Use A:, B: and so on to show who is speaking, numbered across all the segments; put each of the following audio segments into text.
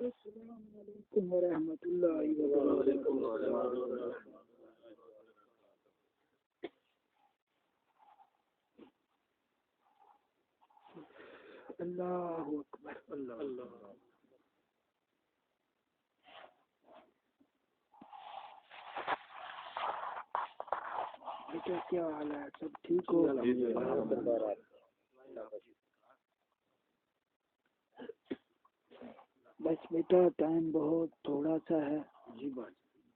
A: السلام علیکم ورحمۃ اللہ وبرکاتہ۔ اللہ اکبر اللہ۔ بیٹا کیا حال ہے؟ سب ٹھیک ہو؟ بس بیٹا ٹائم بہت تھوڑا سا ہے،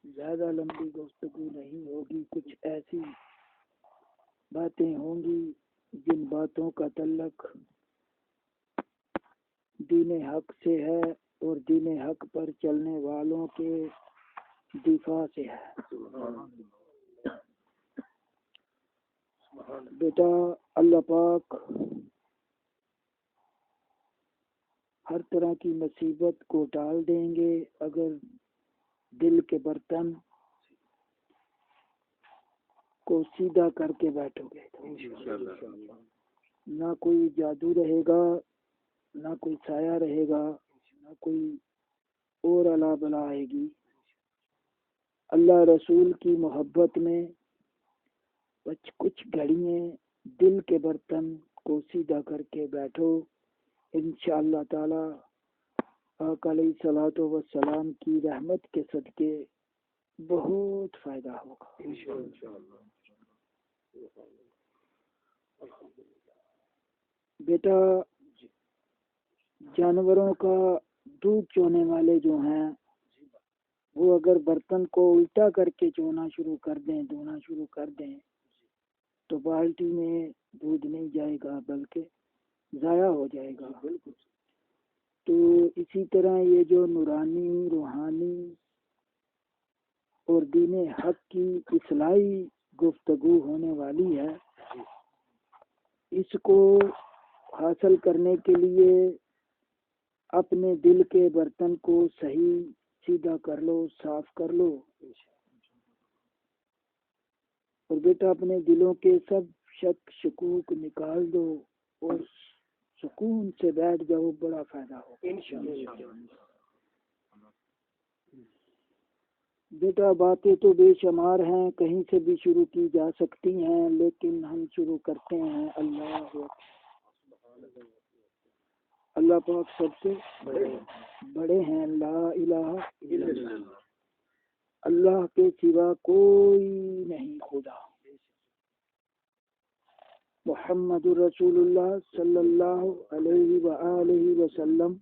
A: زیادہ لمبی گفتگو نہیں ہوگی، کچھ ایسی باتیں ہوں گی جن باتوں کا تعلق دین حق سے ہے اور دین حق پر چلنے والوں کے دفاع سے ہے۔ بیٹا اللہ پاک ہر طرح کی مصیبت کو ڈال دیں گے اگر دل کے برتن کو سیدھا کر کے بیٹھو گے۔ نہ کوئی جادو رہے گا، نہ کوئی سایہ رہے گا، نہ کوئی اور الا بلا آئے گی۔ اللہ رسول کی محبت میں کچھ گھڑیاں دل کے برتن کو سیدھا کر کے بیٹھو، انشاءاللہ تعالی آقا علیہ الصلوۃ والسلام کی رحمت کے صدقے بہت فائدہ ہوگا۔ بیٹا جانوروں کا دودھ چونے والے جو ہیں وہ اگر برتن کو الٹا کر کے چونا شروع کر دیں، دھونا شروع کر دیں تو بالٹی میں دودھ نہیں جائے گا بلکہ ضائع ہو جائے گا۔ تو اسی طرح یہ جو نورانی، روحانی اور دین حق کی اصلاحی گفتگو ہونے والی ہے، اس کو حاصل کرنے کے لیے اپنے دل کے برتن کو صحیح سیدھا کر لو، صاف کر لو، اور بیٹا اپنے دلوں کے سب شک شکوک نکال دو اور سکون سے بیٹھ جاؤ، بڑا فائدہ ہوگا انشاءاللہ۔ بیٹا باتیں تو بے شمار ہیں، کہیں سے بھی شروع کی جا سکتی ہیں، لیکن ہم شروع کرتے ہیں اللہ اللہ پاک سب سے بڑے ہیں، لا الہ الا اللہ، اللہ کے سوا کوئی نہیں خدا، محمد رسول اللہ صلی اللہ علیہ وآلہ وسلم،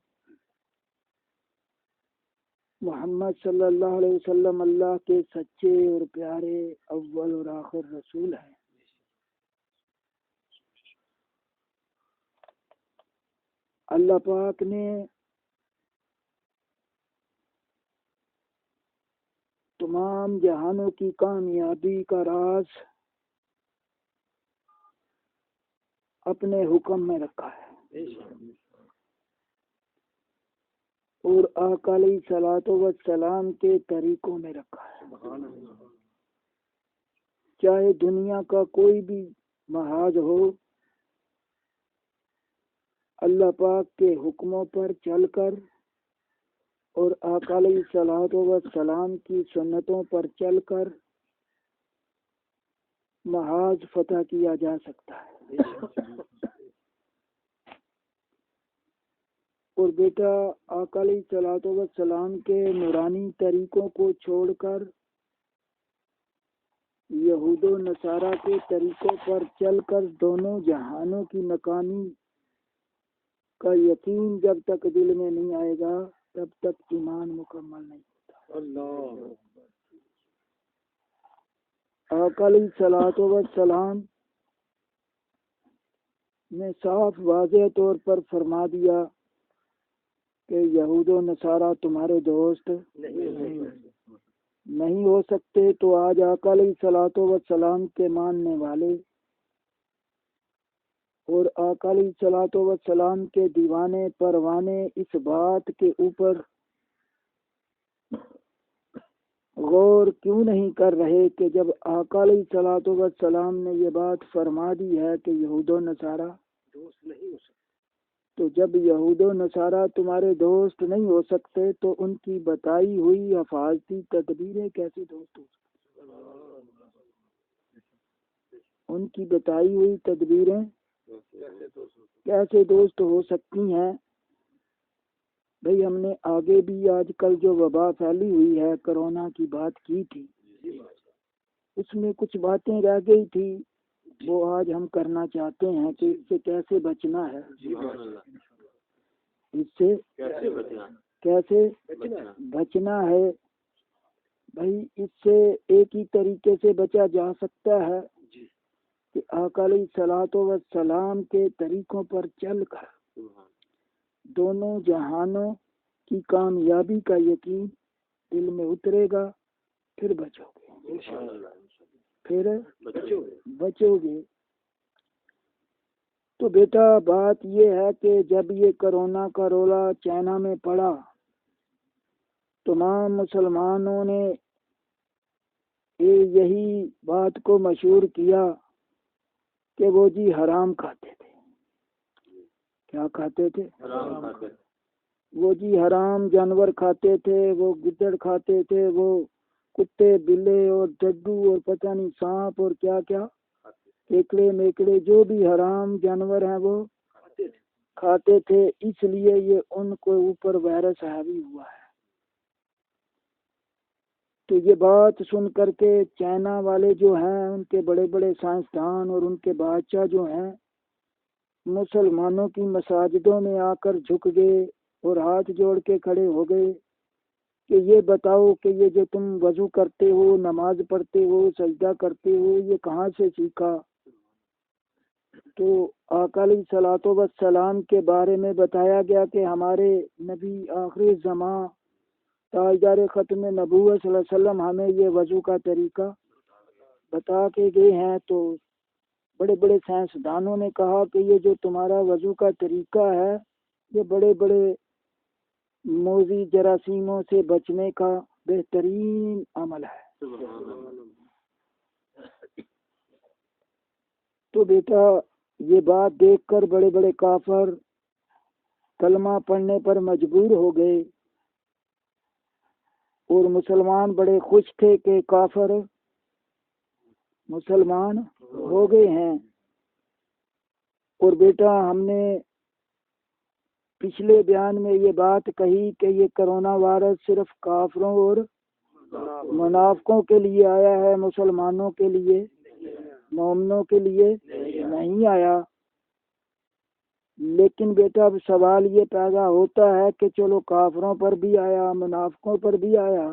A: محمد صلی اللہ علیہ وسلم اللہ کے سچے اور پیارے اول اور آخر رسول ہیں۔ اللہ پاک نے تمام جہانوں کی کامیابی کا راز اپنے حکم میں رکھا ہے اور آقا علیہ الصلوۃ والسلام کے طریقوں میں رکھا ہے۔ چاہے دنیا کا کوئی بھی محاذ ہو، اللہ پاک کے حکموں پر چل کر اور آقا علیہ الصلوۃ والسلام کی سنتوں پر چل کر محاذ فتح کیا جا سکتا ہے۔ اور بیٹا آقا علیہ الصلوۃ والسلام کے نورانی طریقوں کو چھوڑ کر یہود و نصارہ کے طریقوں پر چل کر دونوں جہانوں کی ناکامی کا یقین جب تک دل میں نہیں آئے گا تب تک ایمان مکمل نہیں ہوتا۔ آقا علیہ الصلوۃ والسلام نے صاف واضح طور پر فرما دیا کہ یہود و نصارہ تمہارے دوست نہیں ہو سکتے، تو آج آقا علیہ الصلوۃ والسلام کے ماننے والے اور آقا علیہ الصلوۃ والسلام کے دیوانے پروانے اس بات کے اوپر غور کیوں نہیں کر رہے کہ جب آقا علیہ الصلوۃ والسلام نے یہ بات فرما دی ہے کہ یہود و نصارہ دوست نہیں ہو سکتے، تو جب یہود و نصارہ تمہارے دوست نہیں ہو سکتے تو ان کی بتائی ہوئی حفاظتی تدبیریں کیسے دوست ہو ان کی بتائی ہوئی تدبیریں کیسے دوست ہو سکتی ہیں؟ بھئی ہم نے آگے بھی آج کل جو وبا پھیلی ہوئی ہے کرونا کی بات کی تھی، اس میں کچھ باتیں رہ گئی تھی، وہ آج ہم کرنا چاہتے ہیں کہ اس سے کیسے بچنا ہے، اس سے کیسے بچنا ہے۔ بھائی اس سے ایک ہی طریقے سے بچا جا سکتا ہے کہ آقا علیہ الصلوۃ والسلام کے طریقوں پر چل کر دونوں جہانوں کی کامیابی کا یقین دل میں اترے گا، پھر بچو گے، پھر بچو گے۔ تو بیٹا بات یہ ہے کہ جب یہ کرونا کا رولا چائنا میں پڑا، تمام مسلمانوں نے یہی بات کو مشہور کیا کہ وہ جی حرام کھاتے تھے۔ کیا کھاتے تھے؟ وہ جی حرام جانور کھاتے تھے، وہ گدڑ کھاتے تھے، وہ کتے بلے اور ڈڈو اور پتہ نہیں سانپ اور کیا کیا کیکڑے میکڑے جو بھی حرام جانور ہیں وہ کھاتے تھے، اس لیے یہ ان کو اوپر وائرس حاوی ہوا ہے۔ تو یہ بات سن کر کے چائنا والے جو ہیں ان کے بڑے بڑے سائنسدان اور ان کے بادشاہ جو ہیں مسلمانوں کی مساجدوں میں آ کر جھک گئے اور ہاتھ جوڑ کے کھڑے ہو گئے کہ یہ بتاؤ کہ یہ جو تم وضو کرتے ہو، نماز پڑھتے ہو، سجدہ کرتے ہو، یہ کہاں سے سیکھا؟ تو آقا علیہ الصلوۃ والسلام کے بارے میں بتایا گیا کہ ہمارے نبی آخری زمان تاجدار ختم نبوت صلی اللہ علیہ وسلم ہمیں یہ وضو کا طریقہ بتا کے گئے ہیں۔ تو بڑے بڑے سائنسدانوں نے کہا کہ یہ جو تمہارا وضو کا طریقہ ہے یہ بڑے بڑے موذی جراثیموں سے بچنے کا بہترین عمل ہے۔ تو بیٹا یہ بات دیکھ کر بڑے بڑے کافر کلمہ پڑھنے پر مجبور ہو گئے اور مسلمان بڑے خوش تھے کہ کافر مسلمان ہو گئے ہیں۔ اور بیٹا ہم نے پچھلے بیان میں یہ بات کہی کہ یہ کرونا وائرس صرف کافروں اور منافقوں کے لیے آیا ہے، مسلمانوں کے لیے مومنوں کے لیے نہیں آیا۔ لیکن بیٹا اب سوال یہ پیدا ہوتا ہے کہ چلو کافروں پر بھی آیا، منافقوں پر بھی آیا،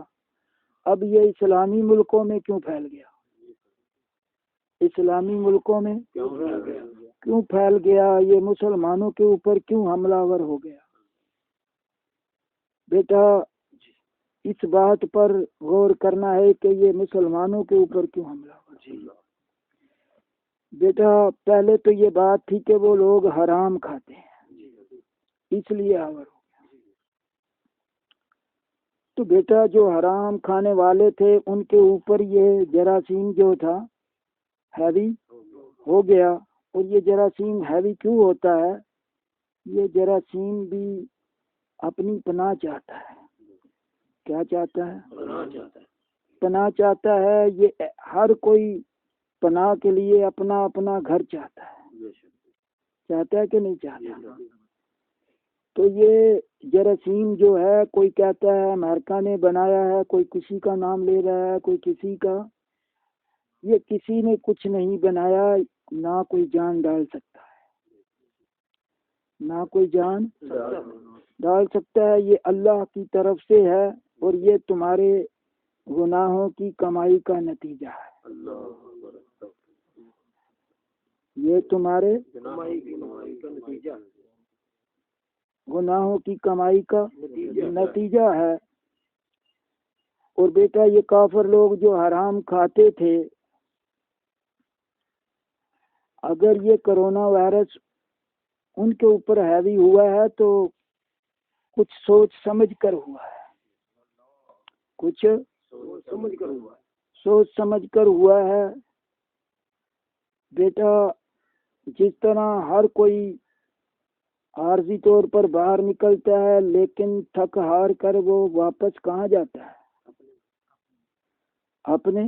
A: اب یہ اسلامی ملکوں میں کیوں پھیل گیا؟ اسلامی ملکوں میں کیوں پھیل گیا؟ یہ مسلمانوں کے اوپر کیوں حملہ آور ہو گیا؟ بیٹا اس بات پر غور کرنا ہے کہ یہ مسلمانوں کے اوپر کیوں حملہ آور؟ بیٹا پہلے تو یہ بات تھی کہ وہ لوگ حرام کھاتے ہیں اس لیے آور ہو گیا۔ تو بیٹا جو حرام کھانے والے تھے ان کے اوپر یہ جراثیم جو تھا ہیوی ہو گیا۔ اور یہ جراثیم ہیوی کیوں ہوتا ہے؟ یہ جراثیم بھی اپنی پناہ چاہتا ہے۔ کیا چاہتا ہے؟ پناہ چاہتا ہے۔ یہ ہر کوئی پناہ کے لیے اپنا اپنا گھر چاہتا ہے، چاہتا ہے کہ نہیں چاہتا؟ تو یہ جراثیم جو ہے کوئی کہتا ہے امریکہ نے بنایا ہے، کوئی کسی کا نام لے رہا ہے، کوئی کسی کا۔ یہ کسی نے کچھ نہیں بنایا، نہ کوئی جان ڈال سکتا ہے، نہ کوئی جان ڈال سکتا ہے۔ یہ اللہ کی طرف سے ہے اور یہ تمہارے گناہوں کی کمائی کا نتیجہ ہے۔ یہ تمہارے گناہوں کی کمائی کا نتیجہ ہے۔ اور بیٹا یہ کافر لوگ جو حرام کھاتے تھے، اگر یہ کرونا وائرس ان کے اوپر حاوی ہوا ہے تو کچھ سوچ سمجھ کر ہوا ہے، کچھ سوچ سمجھ کر ہوا ہے۔ بیٹا جس طرح ہر کوئی عارضی طور پر باہر نکلتا ہے، لیکن تھک ہار کر وہ واپس کہاں جاتا ہے؟ اپنے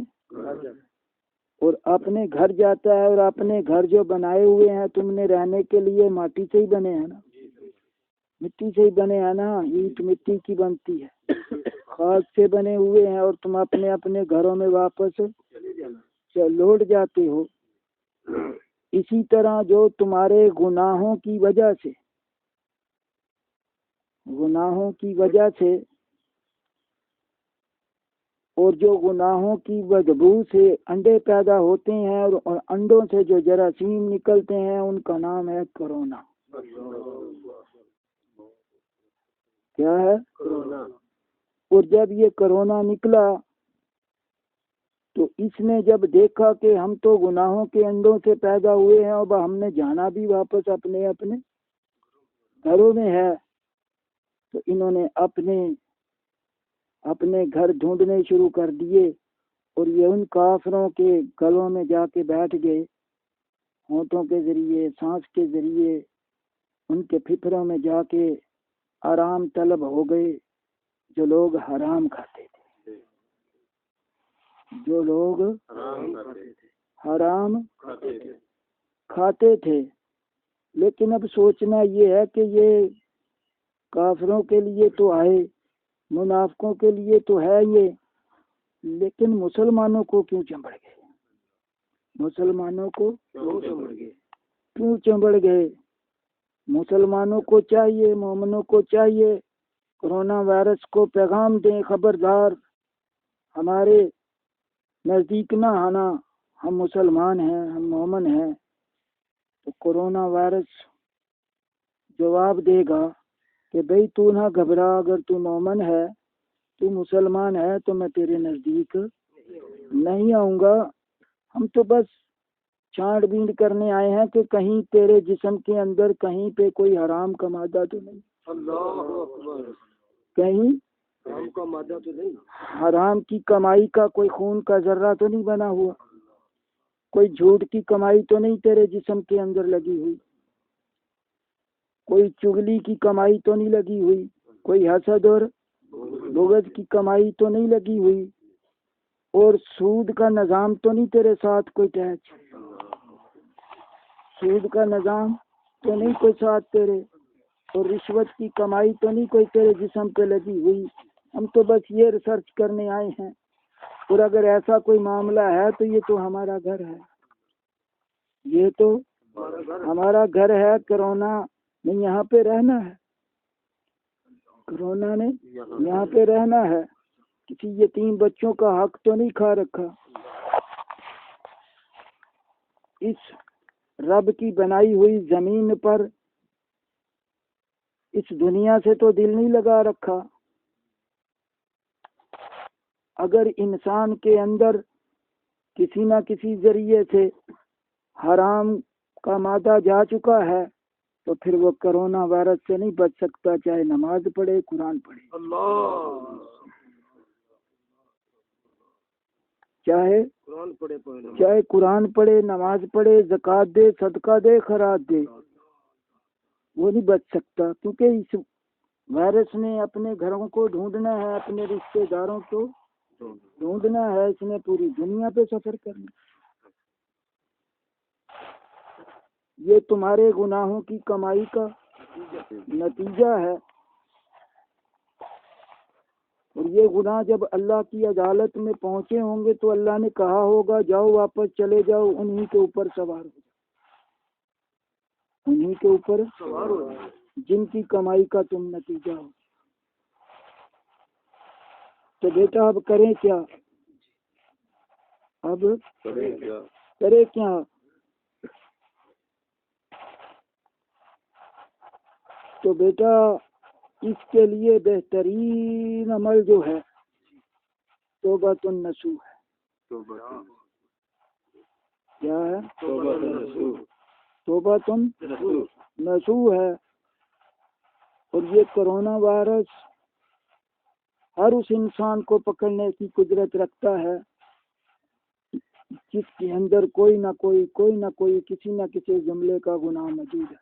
A: اور اپنے گھر جاتا ہے، اور اپنے گھر جو بنائے ہوئے ہیں تم نے رہنے کے لیے مٹی سے ہی بنے ہیں نا، مٹی سے ہی بنے ہیں نا، اینٹ مٹی کی بنتی ہے، خاک سے بنے ہوئے ہیں، اور تم اپنے اپنے گھروں میں واپس لوٹ جاتے ہو۔ اسی طرح جو تمہارے گناہوں کی وجہ سے اور جو گناہوں کی بدبو سے انڈے پیدا ہوتے ہیں، اور انڈوں سے جو جراثیم نکلتے ہیں، ان کا نام ہے کرونا۔ کیا ہے؟ کرونا۔ اور جب یہ کرونا نکلا تو اس نے جب دیکھا کہ ہم تو گناہوں کے انڈوں سے پیدا ہوئے ہیں، اب ہم نے جانا بھی واپس اپنے اپنے گھروں میں ہے، تو انہوں نے اپنے گھر ڈھونڈنے شروع کر دیے، اور یہ ان کافروں کے گلوں میں جا کے بیٹھ گئے، ہونٹوں کے ذریعے، سانس کے ذریعے ان کے پھپھروں میں جا کے آرام طلب ہو گئے۔ جو لوگ حرام کھاتے تھے، جو لوگ حرام کھاتے تھے، لیکن اب سوچنا یہ ہے کہ یہ کافروں کے لیے تو آئے، منافقوں کے لیے تو ہے یہ، لیکن مسلمانوں کو کیوں چمبڑ گئے؟ مسلمانوں کو کیوں چمبڑ گئے؟ مسلمانوں کو چاہیے، مومنوں کو چاہیے کرونا وائرس کو پیغام دیں، خبردار ہمارے نزدیک نہ آنا، ہم مسلمان ہیں، ہم مومن ہیں۔ تو کرونا وائرس جواب دے گا کہ بھئی تو نہ گھبرا، اگر تو مومن ہے، تو مسلمان ہے، تو میں تیرے نزدیک نہیں آؤں گا، ہم تو بس چھانٹ بین کرنے آئے ہیں کہ کہیں تیرے جسم کے اندر کہیں پہ کوئی حرام کا مادہ تو نہیں، کہیں حرام کا مادہ تو نہیں، حرام کی کمائی کا کوئی خون کا ذرہ تو نہیں بنا ہوا، کوئی جھوٹ کی کمائی تو نہیں تیرے جسم کے اندر لگی ہوئی، کوئی چغلی کی کمائی تو نہیں لگی ہوئی، کوئی حسد اور بغض کی کمائی تو نہیں لگی ہوئی، اور سود کا نظام تو نہیں تیرے ساتھ کوئی ٹیچ، سود کا نظام تو نہیں کوئی ساتھ تیرے، اور رشوت کی کمائی تو نہیں کوئی تیرے جسم پہ لگی ہوئی، ہم تو بس یہ ریسرچ کرنے آئے ہیں، اور اگر ایسا کوئی معاملہ ہے تو یہ تو ہمارا گھر ہے، یہ تو ہمارا گھر ہے، کرونا نے یہاں پہ رہنا ہے، کرونا نے یہاں پہ رہنا ہے، کسی یتیم بچوں کا حق تو نہیں کھا رکھا، اس رب کی بنائی ہوئی زمین پر اس دنیا سے تو دل نہیں لگا رکھا۔ اگر انسان کے اندر کسی نہ کسی ذریعے سے حرام کا مادہ جا چکا ہے تو پھر وہ کرونا وائرس سے نہیں بچ سکتا، چاہے نماز پڑھے، قرآن پڑھے، چاہے قرآن پڑھے، نماز پڑھے، زکوٰۃ دے، صدقہ دے، خیرات دے، وہ نہیں بچ سکتا، کیونکہ اس وائرس نے اپنے گھروں کو ڈھونڈنا ہے، اپنے رشتہ داروں کو ڈھونڈنا ہے، اس نے پوری دنیا پہ سفر کرنا۔ یہ تمہارے گناہوں کی کمائی کا نتیجہ ہے، اور یہ گناہ جب اللہ کی عدالت میں پہنچے ہوں گے تو اللہ نے کہا ہوگا جاؤ واپس چلے جاؤ، انہی کے اوپر سوار ہو جاؤ، انہی کے اوپر سوار ہو جاؤ جن کی کمائی کا تم نتیجہ ہو۔ تو بیٹا اب کریں کیا؟ اب کرے کیا؟ تو بیٹا اس کے لیے بہترین عمل جو ہے توبۃ النصوح ہے۔ کیا ہے؟ توبۃ النصوح ہے۔ اور یہ کرونا وائرس ہر اس انسان کو پکڑنے کی قدرت رکھتا ہے جس کے اندر کوئی نہ کوئی کسی نہ کسی جملے کا گناہ موجود ہے۔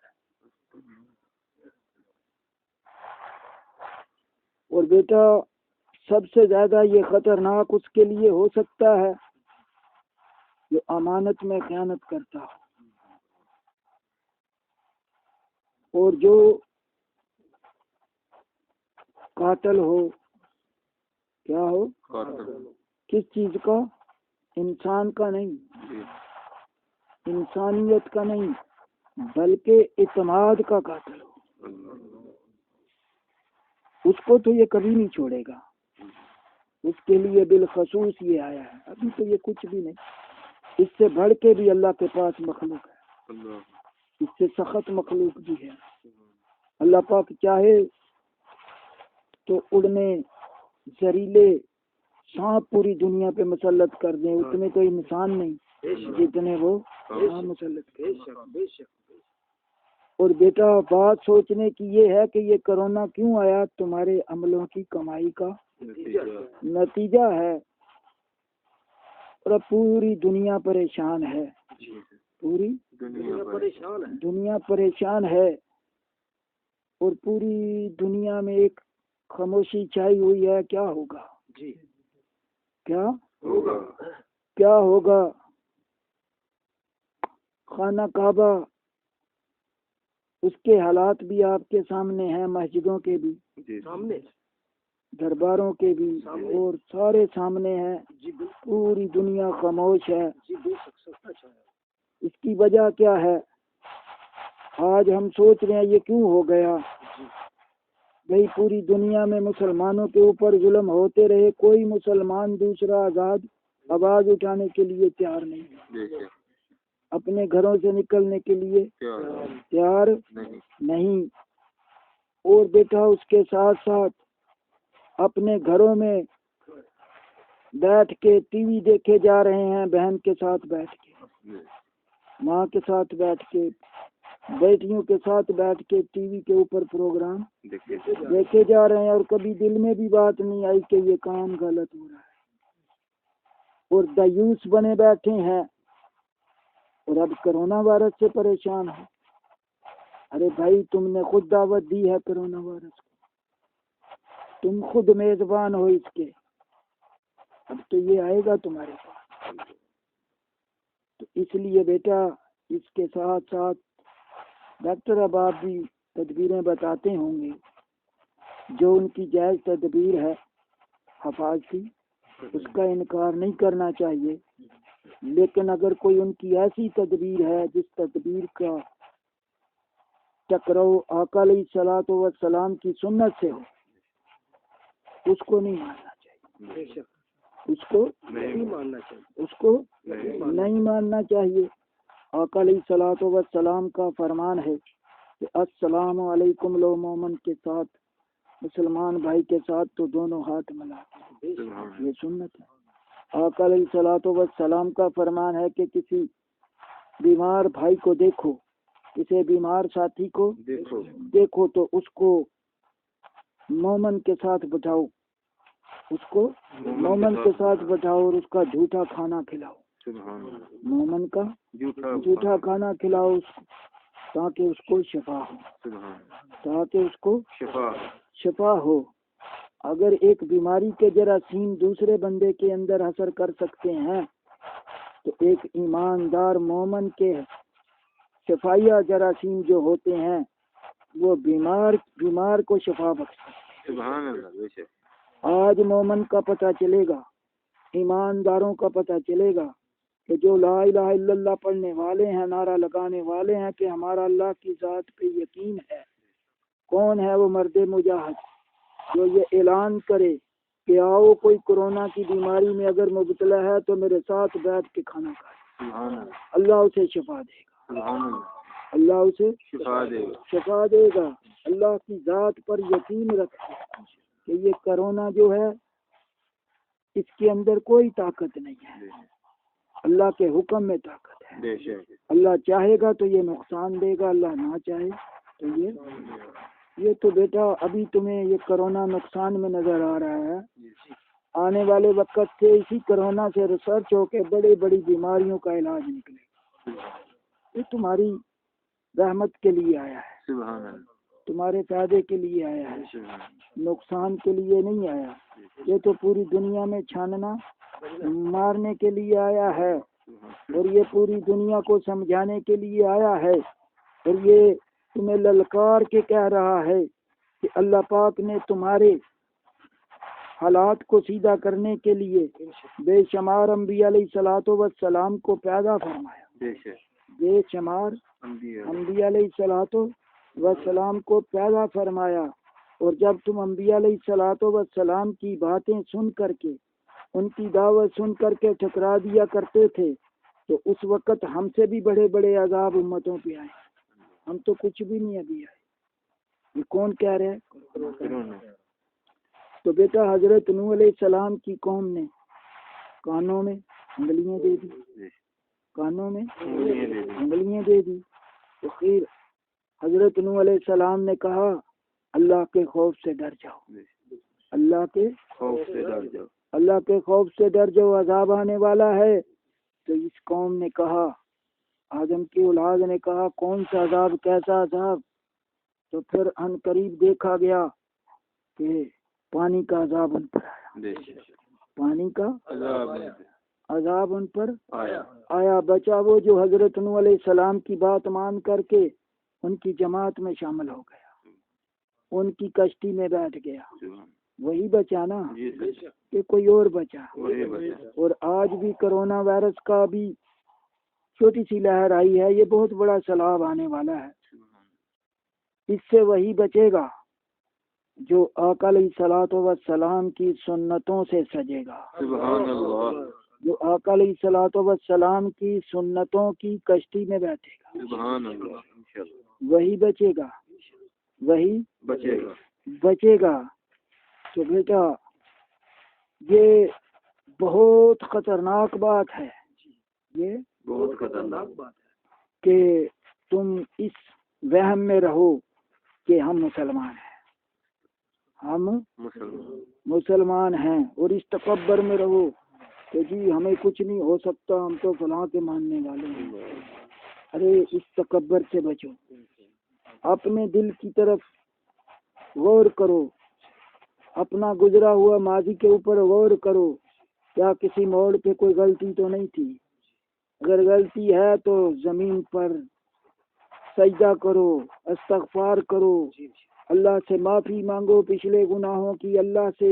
A: اور بیٹا سب سے زیادہ یہ خطرناک اس کے لیے ہو سکتا ہے جو امانت میں خیانت کرتا ہو، اور جو قاتل ہو. کیا ہو؟ کس چیز کا؟ انسان کا نہیں، انسانیت کا نہیں، بلکہ اعتماد کا قاتل ہو. اس کو تو یہ کبھی نہیں چھوڑے گا. اس کے لیے بالخصوص یہ آیا ہے. ابھی تو یہ کچھ بھی نہیں، اس سے بڑھ کے بھی اللہ کے پاس مخلوق ہے، اس سے سخت مخلوق بھی ہے. اللہ پاک چاہے تو اڑنے زہریلے سانپ پوری دنیا پہ مسلط کر دیں، اتنے تو انسان نہیں جتنے وہ مسلط کر. اور بیٹا بات سوچنے کی یہ ہے کہ یہ کرونا کیوں آیا؟ تمہارے عملوں کی کمائی کا نتیجہ ہے. اور اب پوری دنیا پریشان ہے، پوری دنیا پریشان ہے. اور پوری دنیا میں ایک خاموشی چھائی ہوئی ہے. کیا ہوگا؟ کیا ہوگا؟ خانہ کعبہ اس کے حالات بھی آپ کے سامنے ہیں، مسجدوں کے بھی سامنے، درباروں کے بھی، اور سارے سامنے ہیں. پوری دنیا خاموش ہے. اس کی وجہ کیا ہے؟ آج ہم سوچ رہے ہیں یہ کیوں ہو گیا. بھئی پوری دنیا میں مسلمانوں کے اوپر ظلم ہوتے رہے، کوئی مسلمان دوسرا آزاد آواز اٹھانے کے لیے تیار نہیں، اپنے گھروں سے نکلنے کے لیے تیار نہیں. اور بیٹا اس کے ساتھ ساتھ اپنے گھروں میں بیٹھ کے ٹی وی دیکھے جا رہے ہیں، بہن کے ساتھ بیٹھ کے، ماں کے ساتھ بیٹھ کے، بیٹیوں کے ساتھ بیٹھ کے ٹی وی کے اوپر پروگرام دیکھے جا رہے ہیں. اور کبھی دل میں بھی بات نہیں آئی کہ یہ کام غلط ہو رہا ہے. اور دیوس بنے بیٹھے ہیں، اور اب کرونا وائرس سے پریشان ہو. ارے بھائی تم نے خود دعوت دی ہے کرونا وائرس کو، تم خود میزبان ہو اس کے، اب تو یہ آئے گا تمہارے پاس. تو اس لیے بیٹا اس کے ساتھ ساتھ ڈاکٹر اب آپ بھی تدبیریں بتاتے ہوں گے، جو ان کی جائز تدبیر ہے حفاظتی، اس کا انکار نہیں کرنا چاہیے. لیکن اگر کوئی ان کی ایسی تدبیر ہے جس تدبیر کا ٹکراؤ آقا علیہ الصلوۃ والسلام کی سنت سے ہو، اس کو نہیں ماننا چاہیے. اس کو نہیں ماننا چاہیے، اس کو نہیں ماننا چاہیے. آقا علیہ الصلوۃ والسلام کا فرمان ہے کہ السلام علیکم، لو مومن کے ساتھ، مسلمان بھائی کے ساتھ تو دونوں ہاتھ ملاتے ہیں، یہ سنت ہے. آقا علیہ الصلوۃ والسلام کا فرمان ہے کہ کسی بیمار بھائی کو دیکھو، کسی بیمار ساتھی کو دیکھو تو اس کو مومن کے ساتھ بٹھاؤ، اس کو مومن کے ساتھ بٹھاؤ اور اس کا جھوٹا کھانا کھلاؤ، مومن کا جھوٹا کھانا کھلاؤ اس کو، تاکہ اس کو شفا ہو، تاکہ اس کو شفا ہو. اگر ایک بیماری کے جراثیم دوسرے بندے کے اندر اثر کر سکتے ہیں تو ایک ایماندار مومن کے شفائیہ جراثیم جو ہوتے ہیں وہ بیمار کو شفا بخشتے ہیں. آج مومن کا پتہ چلے گا، ایمانداروں کا پتہ چلے گا کہ جو لا الہ الا اللہ پڑھنے والے ہیں، نعرہ لگانے والے ہیں کہ ہمارا اللہ کی ذات پہ یقین ہے. کون ہے وہ مرد مجاہد جو یہ اعلان کرے کہ آؤ کوئی کورونا کی بیماری میں اگر مبتلا ہے تو میرے ساتھ بیٹھ کے کھانا کھائے، اللہ اسے شفا دے گا، اللہ اسے شفا دے گا. اللہ کی ذات پر یقین رکھے کہ یہ کرونا جو ہے اس کے اندر کوئی طاقت نہیں ہے، اللہ کے حکم میں طاقت ہے. اللہ چاہے گا تو یہ نقصان دے گا، اللہ نہ چاہے تو یہ تو بیٹا ابھی تمہیں یہ کرونا نقصان میں نظر آ رہا ہے. آنے والے وقت سے اسی کرونا سے ریسرچ ہو کے بڑی بڑی بیماریوں کا علاج نکلے گا. یہ تمہاری رحمت کے لیے آیا ہے. تمہارے فائدے کے لیے آیا ہے، نقصان کے لیے نہیں آیا۔ یہ تو پوری دنیا میں چھاننا مارنے کے لیے آیا ہے، اور یہ پوری دنیا کو سمجھانے کے لیے آیا ہے، اور یہ تمہیں للکار کے کہہ رہا ہے کہ اللہ پاک نے تمہارے حالات کو سیدھا کرنے کے لیے بے شمار انبیاء علیہ الصلوۃ والسلام کو پیدا فرمایا، بے شمار انبیاء علیہ الصلوۃ والسلام کو پیدا فرمایا۔ اور جب تم انبیاء علیہ الصلوۃ والسلام کی باتیں سن کر کے، ان کی دعوت سن کر کے ٹھکرا دیا کرتے تھے، تو اس وقت ہم سے بھی بڑے بڑے عذاب امتوں پہ آئے، ہم تو کچھ بھی نہیں ابھی آئے۔ یہ کون کہہ رہے ہیں؟ تو بیٹا حضرت نوح علیہ السلام کی قوم نے کانوں میں انگلیاں دے دی، کانوں میں انگلیاں دے دی، تو پھر حضرت نوح علیہ السلام نے کہا اللہ کے خوف سے ڈر جاؤ، اللہ کے خوف سے ڈر جاؤ، اللہ کے خوف سے ڈر جاؤ، عذاب آنے والا ہے۔ تو اس قوم نے کہا، آدم کی اولاد نے کہا کون سا عذاب، کیسا عذاب؟ تو پھر ان قریب دیکھا گیا کہ پانی کا عذاب ان پر آیا، پانی کا عذاب ان پر آیا۔ بچا وہ جو حضرت نوح علیہ السلام کی بات مان کر کے ان کی جماعت میں شامل ہو گیا، ان کی کشتی میں بیٹھ گیا، وہی بچا نا کہ کوئی اور بچا؟ اور آج بھی کرونا وائرس کا بھی چھوٹی سی لہر آئی ہے، یہ بہت بڑا سیلاب آنے والا ہے، اس سے وہی بچے گا جو آقا علیہ الصلوۃ والسلام کی سنتوں سے سجے گا، سبحان اللہ، جو آقا علیہ الصلوۃ والسلام کی سنتوں کی کشتی میں بیٹھے گا، سبحان اللہ، وہی بچے گا، وہی بچے گا۔ تو بیٹا یہ بہت خطرناک بات ہے، یہ بہت خطرناک بات ہے کہ تم اس وہم میں رہو کہ ہم مسلمان ہیں، ہم مسلمان ہیں، اور اس تکبر میں رہو کہ جی ہمیں کچھ نہیں ہو سکتا، ہم تو فلاں کے ماننے والے ہیں۔ ارے اس تکبر سے بچو، اپنے دل کی طرف غور کرو، اپنا گزرا ہوا ماضی کے اوپر غور کرو، کیا کسی موڑ پہ کوئی غلطی تو نہیں تھی؟ اگر غلطی ہے تو زمین پر سجدہ کرو، استغفار کرو، اللہ سے معافی مانگو پچھلے گناہوں کی، اللہ سے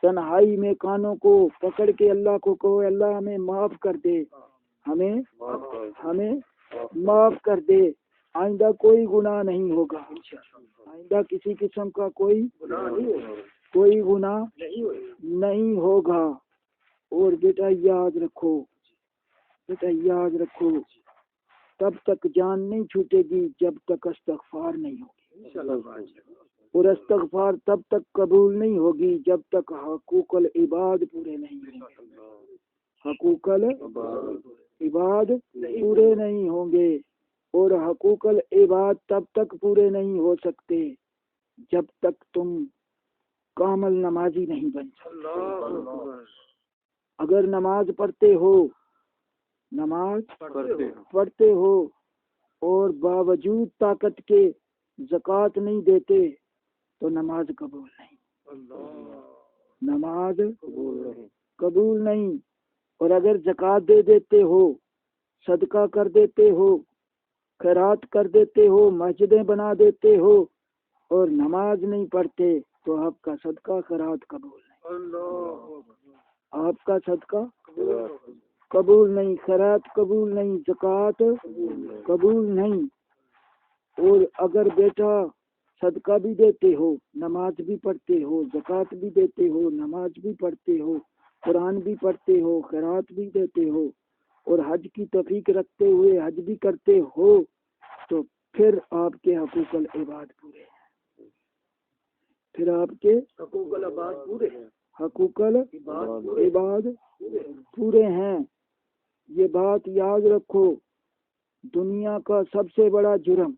A: تنہائی میں کانوں کو پکڑ کے اللہ کو کہو اللہ ہمیں معاف کر دے، ہمیں معاف کر دے، آئندہ کوئی گناہ نہیں ہوگا، آئندہ کسی قسم کا کوئی گناہ نہیں ہوگا۔ اور بیٹا یاد رکھو، بیٹا یاد رکھو، تب تک جان نہیں چھوٹے گی جب تک استغفار نہیں ہوگی، اور استغفار تب تک قبول نہیں ہوگی جب تک حقوق العباد پورے نہیں ہوں گے، حقوق العباد پورے نہیں ہوں گے، اور حقوق العباد تب تک پورے نہیں ہو سکتے جب تک تم کامل نمازی نہیں بن سکتے۔ اگر نماز پڑھتے ہو، نماز پڑھتے ہو اور باوجود طاقت کے زکوٰۃ نہیں دیتے تو نماز قبول نہیں، نماز قبول نہیں۔ اور اگر زکوٰۃ دے دیتے ہو، صدقہ کر دیتے ہو، خیرات کر دیتے ہو، مسجدیں بنا دیتے ہو اور نماز نہیں پڑھتے تو آپ کا صدقہ خیرات قبول نہیں، آپ کا صدقہ قبول نہیں، خیرات قبول نہیں، زکوٰۃ قبول نہیں۔ اور اگر بیٹا صدقہ بھی دیتے ہو، نماز بھی پڑھتے ہو، زکوٰۃ بھی دیتے ہو، نماز بھی پڑھتے ہو، قرآن بھی پڑھتے ہو، خیرات بھی دیتے ہو، اور حج کی توفیق رکھتے ہوئے حج بھی کرتے ہو، تو پھر آپ کے حقوق العباد پورے ہیں، پھر آپ کے حقوق العباد پورے ہیں، حقوق العباد پورے ہیں۔ یہ بات یاد رکھو، دنیا کا سب سے بڑا جرم،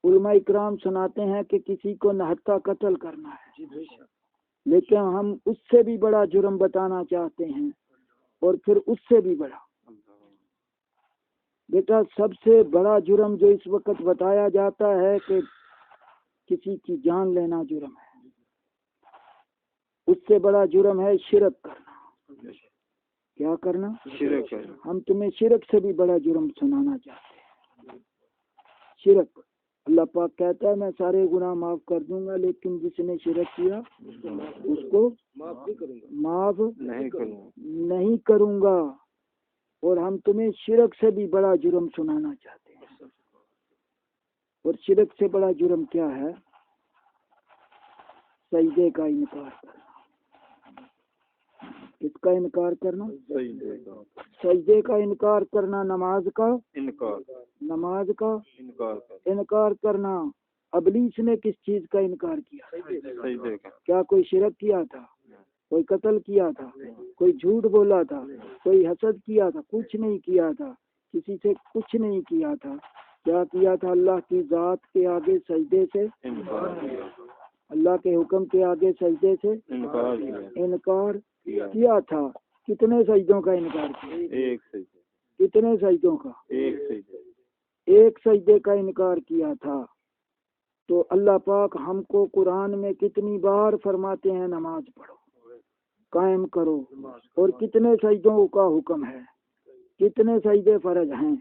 A: علماء اکرام سناتے ہیں کہ کسی کو نہتا قتل کرنا ہے، لیکن ہم اس سے بھی بڑا جرم بتانا چاہتے ہیں، اور پھر اس سے بھی بڑا، بیٹا سب سے بڑا جرم جو اس وقت بتایا جاتا ہے کہ کسی کی جان لینا جرم ہے، اس سے بڑا جرم ہے شرک کرنا۔ کیا کرنا؟
B: شرک کرنا۔
A: ہم تمہیں شرک سے بھی بڑا جرم سنانا چاہتے ہیں۔ شرک، اللہ پاک کہتا ہے میں سارے گناہ معاف کر دوں گا، لیکن جس نے شرک کیا اس کو معاف نہیں کروں گا۔ اور ہم تمہیں شرک سے بھی بڑا جرم سنانا چاہتے ہیں۔ اور شرک سے بڑا جرم کیا ہے؟ سجدے کا انکار کرنا۔ کس کا انکار کرنا؟ سجدے کا انکار کرنا، نماز کا انکار کرنا۔ ابلیس نے کس چیز کا انکار کیا؟ کیا کوئی شرک کیا تھا؟ کوئی قتل کیا تھا؟ کوئی جھوٹ بولا تھا؟ کوئی حسد کیا تھا؟ کچھ نہیں کیا تھا، کسی سے کچھ نہیں کیا تھا۔ کیا کیا تھا؟ اللہ کی ذات کے آگے سجدے سے اللہ کے حکم کے آگے سجدے سے انکار کیا تھا۔ کتنے سجدوں کا انکار کیا؟ کتنے سجدوں کا؟ ایک سجدے کا انکار کیا تھا۔ تو اللہ پاک ہم کو قرآن میں کتنی بار فرماتے ہیں نماز پڑھو، قائم کرو، اور کتنے سجدوں کا حکم ہے، کتنے سجدے فرض ہیں،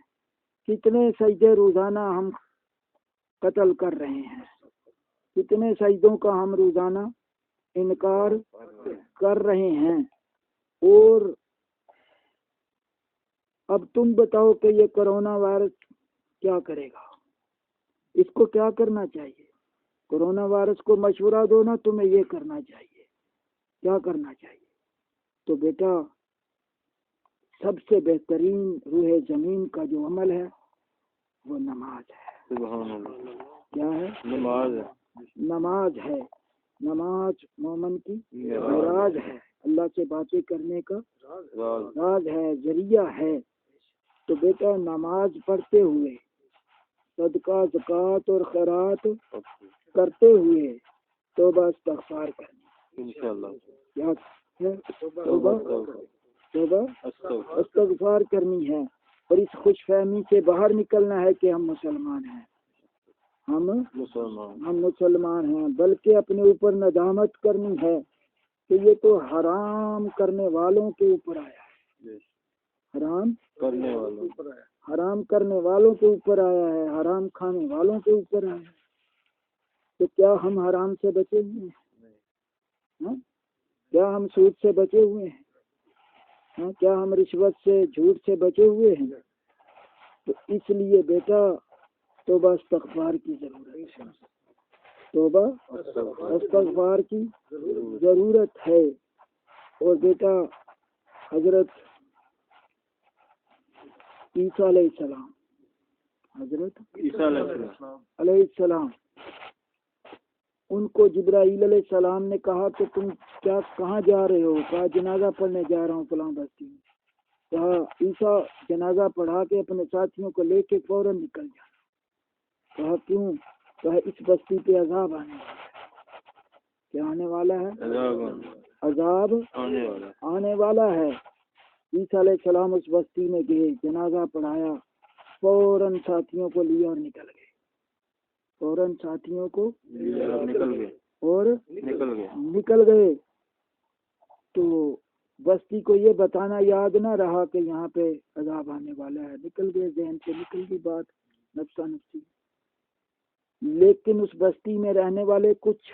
A: کتنے سجدے روزانہ ہم قتل کر رہے ہیں، کتنے سجدوں کا ہم روزانہ انکار کر رہے ہیں۔ اور اب تم بتاؤ کہ یہ کرونا وائرس کیا کرے گا؟ اس کو کیا کرنا چاہیے؟ کرونا وائرس کو مشورہ دو نا، تمہیں یہ کرنا چاہیے، کیا کرنا چاہیے؟ تو بیٹا سب سے بہترین روح زمین کا جو عمل ہے وہ نماز ہے۔ کیا ہے؟ نماز ہے۔ نماز مومن کی معراج ہے، اللہ سے باتیں کرنے کا راز ہے، ذریعہ ہے۔ تو بیٹا نماز پڑھتے ہوئے، صدقہ زکوٰۃ اور خیرات کرتے ہوئے توبہ استغفار کرنی انشاءاللہ۔ کیا ہے؟ توبہ استغفار کرنی ہے، اور اس خوش فہمی سے باہر نکلنا ہے کہ ہم مسلمان ہیں، ہم مسلمان ہیں، بلکہ اپنے اوپر ندامت کرنی ہے کہ یہ تو حرام کرنے والوں کے اوپر آیا ہے، حرام کرنے والوں کے اوپر آیا ہے، حرام کھانے والوں کے اوپر آیا ہے۔ تو کیا ہم حرام سے بچے ہوئے ہیں؟ کیا ہم سود سے بچے ہوئے ہیں؟ کیا ہم رشوت سے، جھوٹ سے بچے ہوئے ہیں؟ تو اس لیے بیٹا توبہ استغفار کی ضرورت ہے، توبہ استغفار کی ضرورت ہے۔ اور بیٹا حضرت عیسیٰ علیہ السلام، حضرت عیسیٰ علیہ السلام، ان کو جبرائیل علیہ السلام نے کہا کہ تم کیا کہاں جا رہے ہو؟ کہا جنازہ پڑھنے جا رہا ہوں فلاں بستی میں۔ کہا عیسیٰ جنازہ پڑھا کے اپنے ساتھیوں کو لے کے فوراً نکل جانا۔ کہا کیوں؟ کہا اس بستی پہ عذاب آنے والا ہے۔ کیا آنے والا ہے؟ عذاب آنے والا ہے۔ عیسیٰ علیہ السلام اس بستی میں گئے، جنازہ پڑھایا، فوراً ساتھیوں کو لیا اور نکل گئے، فوراً ساتھیوں کو اور نکل گئے۔ تو بستی کو یہ بتانا یاد نہ رہا کہ یہاں پہ عذاب آنے والا ہے، نکل گئے، ذہن سے نکل گئی بات نفسا نفسی۔ لیکن اس بستی میں رہنے والے کچھ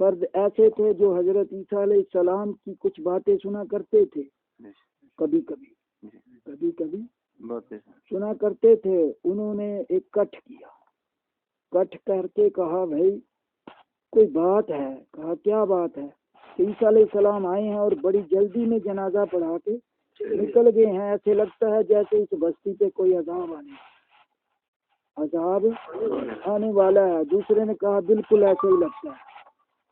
A: فرد ایسے تھے جو حضرت عیسیٰ علیہ السلام کی کچھ باتیں سنا کرتے تھے، کبھی کبھی سنا کرتے تھے۔ انہوں نے ایک کٹ کیا، کٹ کر کے کہا بھائی کوئی بات ہے۔ کہا کیا بات ہے؟ کہ عیسیٰ علیہ السلام آئے ہیں اور بڑی جلدی میں جنازہ پڑھا کے نکل گئے ہیں، ایسے لگتا ہے جیسے اس بستی پہ کوئی عذاب آنے والا ہے۔ دوسرے نے کہا بالکل ایسے ہی لگتا ہے،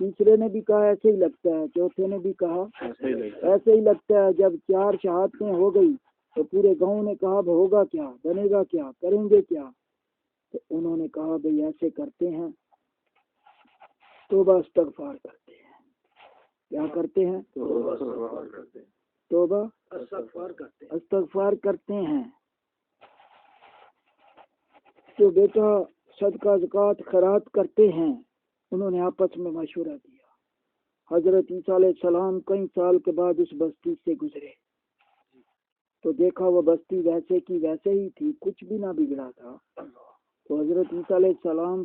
A: تیسرے نے بھی کہا ایسے ہی لگتا ہے، چوتھے نے بھی کہا ایسے ہی لگتا ہے۔ جب 4 شہادتیں ہو گئی تو پورے گاؤں نے کہا ہوگا کیا، بنے گا کیا، کریں گے کیا؟ تو انہوں نے کہا بھئی ایسے کرتے ہیں، توبہ استغفار کرتے ہیں۔ کیا کرتے ہیں؟ توبہ استغفار کرتے ہیں۔ جو بیٹا صدقہ زکوٰۃ خیرات کرتے ہیں انہوں نے آپس میں مشورہ کیا۔ حضرت عیسیٰ علیہ السلام کئی سال کے بعد اس بستی سے گزرے تو دیکھا وہ بستی ویسے کی ویسے ہی تھی، کچھ بھی نہ بگڑا تھا۔ تو حضرت عیسیٰ علیہ السلام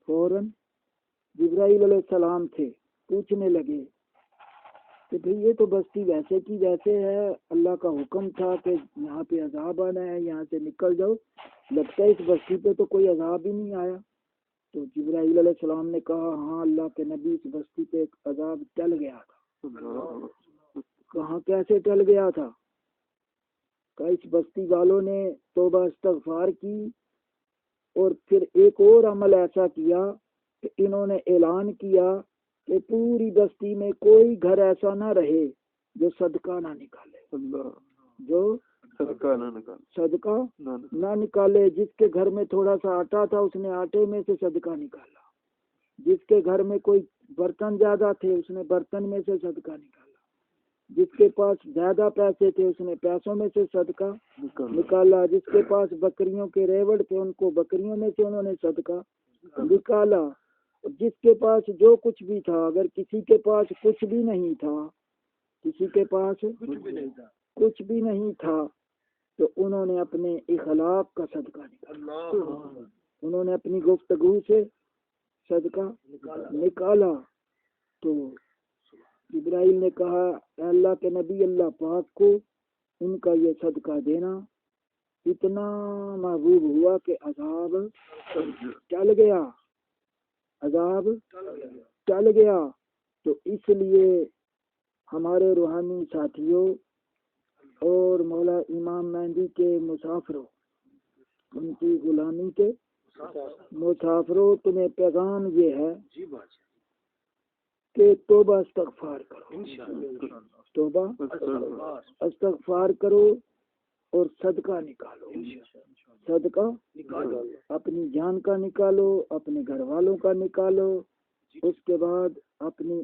A: فوراً جبرائیل علیہ السلام تھے، پوچھنے لگے کہ بھئی یہ تو بستی ویسے کی ویسے ہے، اللہ کا حکم تھا کہ یہاں پہ عذاب آنا ہے، یہاں سے نکل جاؤ، لگتا ہے اس بستی پہ تو کوئی عذاب ہی نہیں آیا۔ تو جبرائیل علیہ السلام نے کہا ہاں اللہ کے نبی، اس بستی پہ ایک عذاب ٹل گیا تھا۔ کہاں کیسے ٹل گیا تھا؟ کہ اس بستی والوں نے توبہ استغفار کی اور پھر ایک اور عمل ایسا کیا کہ انہوں نے اعلان کیا کہ پوری بستی میں کوئی گھر ایسا نہ رہے جو صدقہ نہ نکالے، جو صدقہ نہ نکالے۔ جس کے گھر میں تھوڑا سا آٹا تھا اس نے آٹے میں سے صدقہ نکالا، جس کے گھر میں کوئی برتن زیادہ تھے اس نے برتن میں سے صدقہ نکالا، جس کے پاس زیادہ پیسے تھے اس نے پیسوں میں سے صدقہ نکالا، جس کے پاس بکریوں کے ریوڑ تھے ان کو بکریوں میں سے انہوں نے صدقہ نکالا، جس کے پاس جو کچھ بھی تھا۔ اگر کسی کے پاس کچھ بھی نہیں تھا، کسی کے پاس کچھ بھی نہیں تھا تو انہوں نے اپنے اخلاق کا صدقہ نکالا، انہوں نے اپنی گفتگو سے صدقہ نکالا۔ تو جبرائیل نے کہا اے اللہ کے نبی، اللہ پاک کو ان کا یہ صدقہ دینا اتنا محبوب ہوا کہ عذاب ٹل گیا، عذاب ٹل گیا۔ تو اس لیے ہمارے روحانی ساتھیوں اور مولا امام مہدی کے مسافروں، ان کی غلامی کے مسافروں، تمہیں پیغام یہ ہے کہ توبہ استغفار کرو، توبہ استغفار کرو اور صدقہ نکالو، صدقہ اپنی جان کا نکالو، اپنے گھر والوں کا نکالو، اس کے بعد اپنی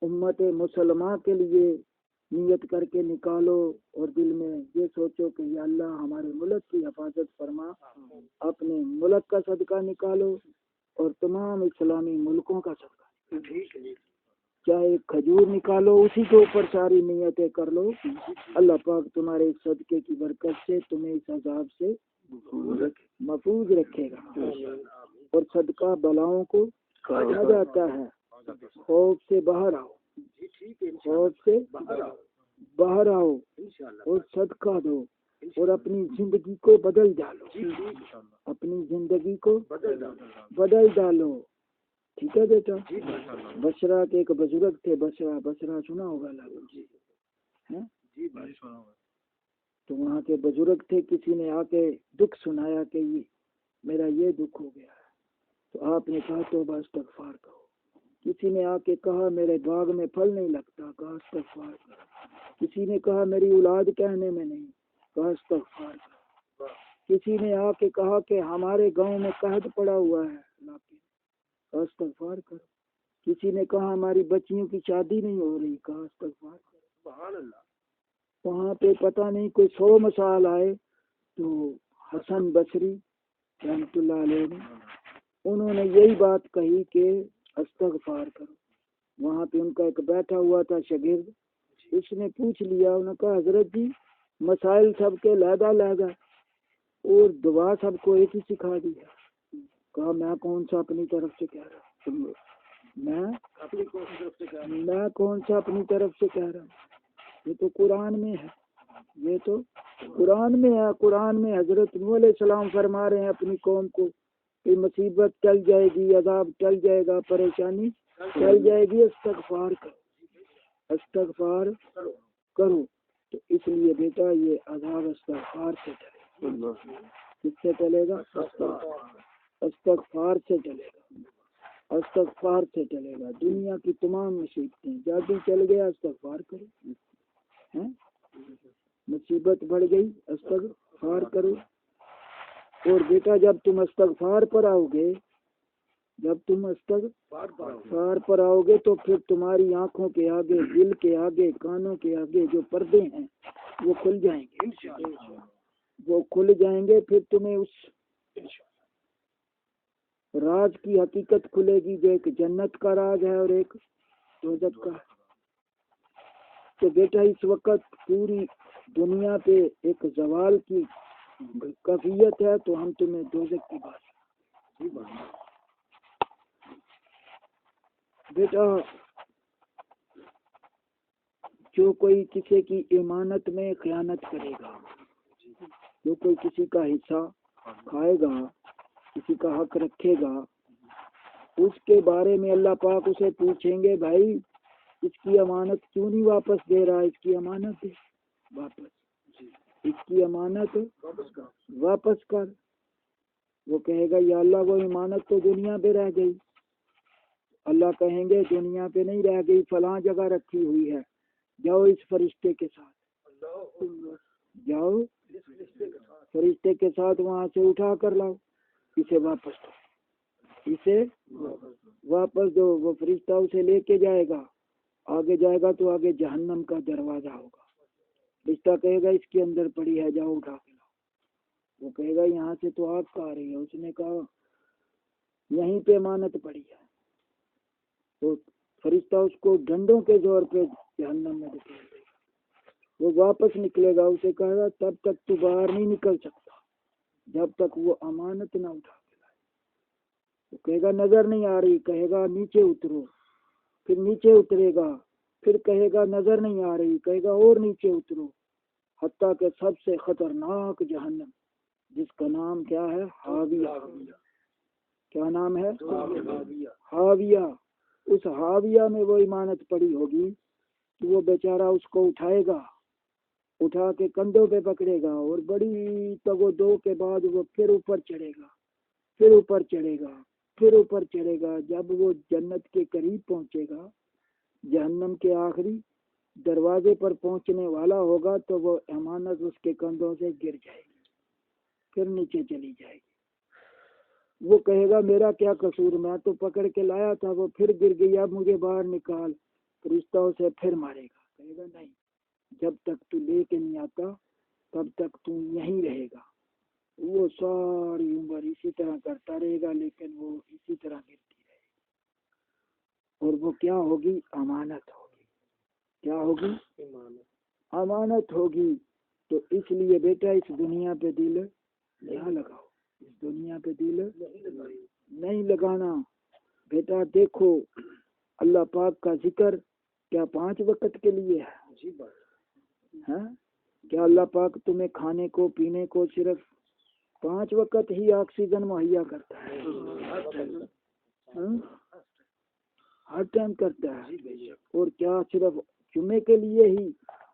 A: امت مسلمہ کے لیے نیت کر کے نکالو، اور دل میں یہ سوچو کہ یا اللہ ہمارے ملک کی حفاظت فرما، اپنے ملک کا صدقہ نکالو اور تمام اسلامی ملکوں کا صدقہ، چاہے کھجور نکالو، اسی کے اوپر ساری نیتیں کر لو۔ اللہ پاک تمہارے صدقے کی برکت سے تمہیں اس عذاب سے محفوظ رکھے گا، اور صدقہ بلاؤں کو کھا جاتا ہے۔ خوف سے باہر آؤ، خوف سے باہر آؤ اور صدقہ دو اور اپنی زندگی کو بدل ڈالو، اپنی زندگی کو بدل ڈالو۔ ٹھیک ہے بیٹا؟ بصرہ کے ایک بزرگ تھے، بصرہ سنا ہوگا تو وہاں کے بزرگ تھے، کسی نے آ کے دکھ سنایا کہ میرا یہ دکھ ہو گیا ہے، تو آپ نے کہا توبہ استغفار کرو۔ کسی نے آ کے کہا میرے باغ میں پھل نہیں لگتا، کہا استغفار کرو۔ کسی نے کہا میری اولاد کہنے میں نہیں، کہا استغفار کرو۔ کسی نے آ کے کہا کہ ہمارے گاؤں میں قحط پڑا ہوا ہے، کہا استغفار کرو۔ کسی نے کہا ہماری بچیوں کی شادی نہیں ہو رہی، کہا استغفار کرو۔ سبحان اللہ۔ وہاں پہ پتہ نہیں کوئی 100 مثال آئے تو حسن بصری رحمۃ اللہ علیہ نے انہوں نے یہی بات کہی کہ استغفار کرو۔ وہاں پہ ان کا ایک بیٹھا ہوا تھا شاگرد، اس نے پوچھ لیا، انہوں نے کہا حضرت جی مسائل سب کے علیحدہ علیحدہ اور دعا سب کو ایک ہی سکھا دیا۔ کہا میں کون سا اپنی طرف سے کہہ رہا ہوں، میں کون سا اپنی طرف سے کہہ رہا ہوں، یہ تو قرآن میں ہے، یہ تو قرآن میں ہے۔ قرآن میں حضرت نوح علیہ السلام فرما رہے ہیں اپنی قوم کو کہ مصیبت ٹل جائے گی، عذاب ٹل جائے گا، پریشانی ٹل جائے گی، استغفار کرو، استغفار کرو۔ تو اس لیے بیٹا یہ عذاب استغفار سے ٹلے، کس سے ٹلے گا؟ استغفار سے ٹلے گا، استغفار سے ٹلے گا۔ دنیا کی تمام مصیبتیں، جادو چل گیا استغفار کرو، مصیبت بڑھ گئی استغفار کرو۔ اور بیٹا جب تم استغفار پر آؤ گے، جب تم استغفار پر آؤ گے تو پھر تمہاری آنکھوں کے آگے، دل کے آگے، کانوں کے آگے جو پردے ہیں وہ کھل جائیں گے، وہ کھل جائیں گے، پھر تمہیں اس راز کی حقیقت کھلے گی جو ایک جنت کا راز ہے اور ایک دوزخ کا۔ تو بیٹا اس وقت پوری دنیا پہ ایک زوال کی کیفیت ہے، تو ہم تمہیں دوزخ کی بات بیٹا، جو کوئی کسی کی امانت میں خیانت کرے گا، جو کوئی کسی کا حصہ کھائے گا، کسی کا حق رکھے گا، اس کے بارے میں اللہ پاک اسے پوچھیں گے، بھائی اس کی امانت کیوں نہیں واپس دے رہا؟ اس کی امانت واپس، اس کی امانت واپس کر۔ وہ کہے گا یا اللہ وہ امانت تو دنیا پہ رہ گئی۔ اللہ کہیں گے دنیا پہ نہیں رہ گئی، فلاں جگہ رکھی ہوئی ہے، جاؤ اس فرشتے کے ساتھ، جاؤ فرشتے کے ساتھ وہاں سے اٹھا کر لاؤ، اسے واپس دو، اسے واپس دو۔ وہ فرشتہ اسے لے کے جائے گا، آگے جائے گا تو آگے جہنم کا دروازہ ہوگا۔ فرشتہ کہے گا اس کے اندر پڑی ہے، جاؤ اٹھا کے لاؤ۔ وہ کہے گا یہاں سے تو آگ کا آ رہی ہے۔ اس نے کہا یہیں پہ امانت پڑی ہے۔ تو فرشتہ اس کو ڈنڈوں کے زور پہ جہنم میں دکھا دے گا۔ وہ واپس نکلے گا، اسے کہے گا تب تک تو باہر نہیں نکل سکتا جب تک وہ امانت نہ اٹھا کے لائے۔ وہ کہے گا نظر نہیں آ رہی، کہے گا نیچے اترو، پھر نیچے اترے گا، پھر کہے گا نظر نہیں آ رہی، کہے گا اور نیچے اترو، حتیٰ کہ سب سے خطرناک جہنم جس کا نام کیا ہے؟ حاویہ۔ کیا نام ہے؟ حاویہ۔ اس حاویہ میں وہ امانت پڑی ہوگی تو وہ بیچارہ اس کو اٹھائے گا، اٹھا کے کندھوں پہ پکڑے گا، اور بڑی تگ و دو کے بعد وہ پھر اوپر چڑھے گا، پھر اوپر چڑھے گا، پھر اوپر چڑھے گا۔ جب وہ جنت کے قریب پہنچے گا، جہنم کے آخری دروازے پر پہنچنے والا ہوگا، تو وہ امانت اس کے کندھوں سے گر جائے گی، پھر نیچے چلی جائے گی۔ وہ کہے گا میرا کیا قصور، میں تو پکڑ کے لایا تھا، وہ پھر گر گئی، اب مجھے باہر نکال۔ فرشتہ اسے پھر مارے گا، کہے گا نہیں، جب تک تو لے کے نہیں آتا تب تک تو یہیں رہے گا۔ وہ ساری عمر اسی طرح کرتا رہے گا، لیکن وہ اسی طرح گرتی رہے گی، اور وہ کیا ہوگی؟ امانت ہوگی۔ کیا ہوگی؟ امانت ہوگی۔ تو اس لیے بیٹا اس دنیا پہ دل نہ لگاؤ، اس دنیا پہ دل نہیں لگانا۔ بیٹا دیکھو اللہ پاک کا ذکر کیا 5 وقت کے لیے ہے؟ ہاں؟ کیا اللہ پاک تمہیں کھانے کو پینے کو صرف 5 وقت ہی آکسیجن مہیا کرتا ہے؟ ہاں؟ ہر ٹائم کرتا ہے۔ اور کیا صرف جمعے کے لیے ہی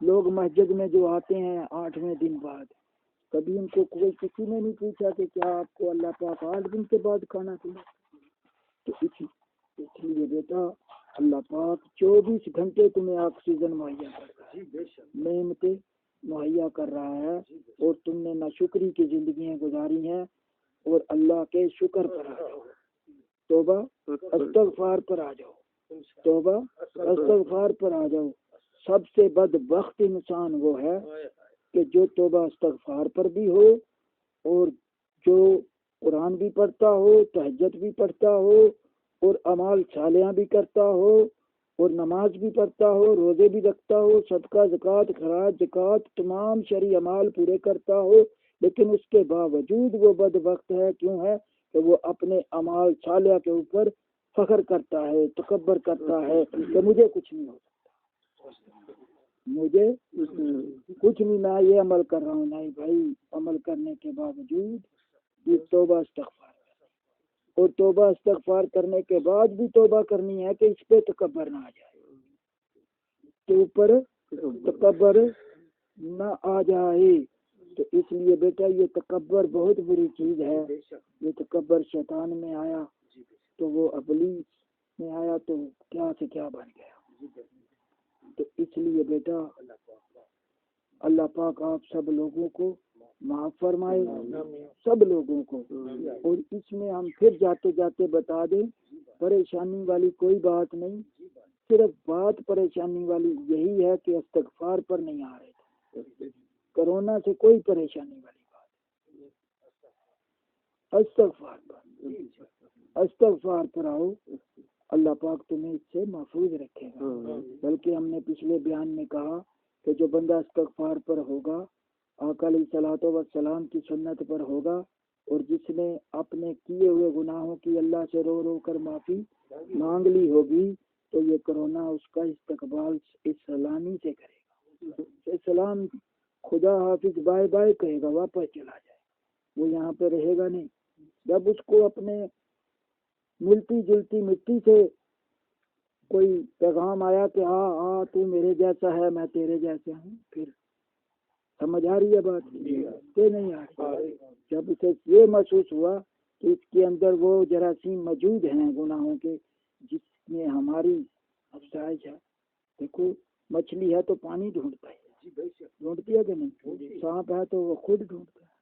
A: لوگ مسجد میں جو آتے ہیں 8ویں دن بعد، کبھی ان کو کوئی کسی نے نہیں پوچھا کہ کیا آپ کو اللہ پاک 8 دن کے بعد کھانا کھلا؟ تو اس لیے بیٹا اللہ پاک 24 گھنٹے تمہیں آکسیجن مہیا کرتا ہے، نعمتیں مہیا کر رہا ہے، اور تم نے ناشکری کی زندگیاں گزاری ہیں، اور اللہ کے شکر پر آ جاؤ، توبہ استغفار پر آ جاؤ، توبہ استغفار پر آ جاؤ۔ سب سے بدبخت انسان وہ ہے کہ جو توبہ استغفار پر بھی ہو، اور جو قرآن بھی پڑھتا ہو، تہجد بھی پڑھتا ہو، اور اعمال صالحہ بھی کرتا ہو، اور نماز بھی پڑھتا ہو، روزے بھی رکھتا ہو، صدقہ زکوٰۃ خراج زکوٰۃ تمام شرعی اعمال پورے کرتا ہو، لیکن اس کے باوجود وہ بدبخت ہے۔ کیوں ہے؟ کہ وہ اپنے اعمال صالحہ کے اوپر فخر کرتا ہے، تکبر کرتا ہے کہ مجھے کچھ نہیں ہو سکتا، مجھے کچھ نہیں، میں یہ عمل کر رہا ہوں۔ نہیں بھائی، عمل کرنے کے باوجود یہ توبہ استغفار، اور توبہ استغفار کرنے کے بعد بھی توبہ کرنی ہے کہ اس پہ تکبر نہ آ جائے، کے اوپر تکبر نہ آ جائے۔ تو اس لیے بیٹا یہ تکبر بہت بری چیز ہے۔ یہ تکبر شیطان میں آیا تو وہ ابلیس میں آیا تو کیا سے کیا بن گیا۔ تو اس لیے بیٹا اللہ پاک آپ سب لوگوں کو معاف فرمائے، سب لوگوں کو۔ اور اس میں ہم پھر جاتے جاتے بتا دیں، پریشانی والی کوئی بات نہیں، صرف بات پریشانی والی یہی ہے کہ استغفار پر نہیں آ رہے تھے۔ کرونا سے کوئی پریشانی والی بات استغفار پر، استغفار پر آؤ، اللہ پاک تمہیں اس سے محفوظ رکھے گا۔ بلکہ ہم نے پچھلے بیان میں کہا کہ جو بندہ استغفار پر ہوگا، آقا علیہ الصلوۃ والسلام کی سنت پر ہوگا، اور جس نے اپنے کیے ہوئے گناہوں کی اللہ سے رو رو کر معافی مانگ لی ہوگی، تو یہ کرونا اس کا استقبال اس سلامی سے کرے گا، سلام خدا حافظ بائے بائے کہے گا، واپس چلا جائے، وہ یہاں پہ رہے گا نہیں۔ جب اس کو اپنے ملتی جلتی مٹی سے کوئی پیغام آیا کہ ہاں ہاں تو میرے جیسا ہے، میں تیرے جیسا ہوں، پھر سمجھ آ رہی ہے بات کہ نہیں آ رہی؟ جب اسے یہ محسوس ہوا کہ اس کے اندر وہ جراثیم موجود ہیں گناہوں کے، جس میں ہماری افزائش ہے۔ دیکھو مچھلی ہے تو پانی ڈھونڈتا ہے، ڈھونڈتی ہے کہ نہیں؟ سانپ ہے تو وہ خود ڈھونڈتا ہے،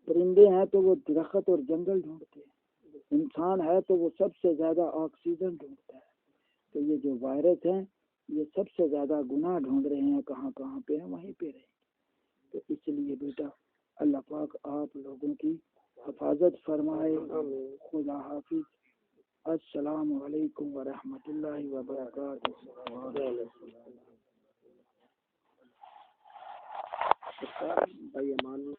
A: پرندے ہیں تو وہ درخت اور جنگل ڈھونڈتے ہیں، انسان ہے تو وہ سب سے زیادہ آکسیجن ڈھونڈتا ہے۔ تو یہ جو وائرس ہیں یہ سب سے زیادہ گناہ ڈھونڈ رہے ہیں، کہاں کہاں پہ ہیں، وہیں پہ رہیں۔ تو اس لیے بیٹا اللہ پاک آپ لوگوں کی حفاظت فرمائے۔ خدا حافظ۔ السلام علیکم ورحمۃ اللہ وبرکاتہ۔ بھائی امان